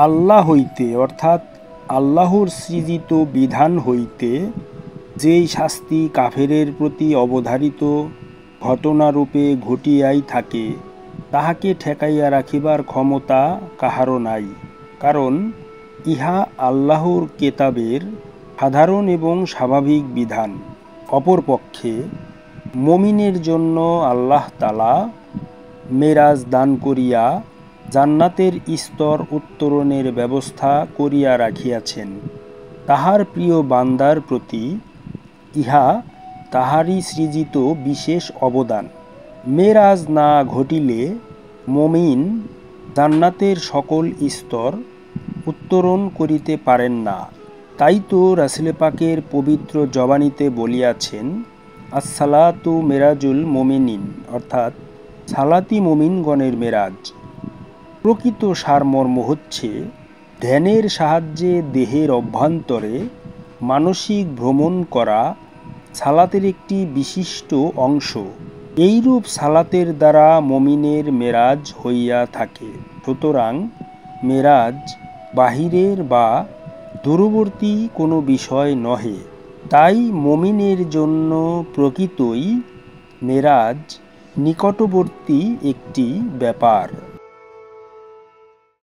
আল্লাহ হইতে অর্থাৎ আল্লাহর সৃজিত বিধান হইতে যেই শাস্তি কাফেরের প্রতি অবধারিত ঘটনারূপে ঘটিয়াই থাকে, তাহাকে ঠেকাইয়া রাখিবার ক্ষমতা কাহারও নাই। কারণ ইহা আল্লাহর কেতাবের সাধারণ এবং স্বাভাবিক বিধান। অপরপক্ষে মুমিনের জন্য আল্লাহ তাআলা মেরাজ দান করিয়া জান্নাতের স্তর উত্তরণের ব্যবস্থা করিয়া রাখিয়াছেন। তাহার প্রিয় বান্দার প্রতি ইহা তাহারই সৃজিত বিশেষ অবদান। মেরাজ না ঘটিলে মুমিন জান্নাতের সকল স্তর উত্তরণ করিতে পারেন না। তাই তো রাসূল পাকের পবিত্র জবানিতে বলিয়াছেন, আসসালাতু মেরাজুল মুমিনিন, অর্থাৎ সালাতি মুমিনগণের মেরাজ। প্রকৃত সারমর্ম হচ্ছে ধ্যানের সাহায্যে দেহের অভ্যন্তরে মানসিক ভ্রমণ করা সালাতের একটি বিশিষ্ট অংশ। এইরূপ সালাতের দ্বারা মুমিনের মেরাজ হইয়া থাকে। সুতরাং মেরাজ বাহিরের বা দূরবর্তী কোনো বিষয় নহে। তাই মুমিনের জন্য প্রকৃতই মেরাজ নিকটবর্তী একটি ব্যাপার।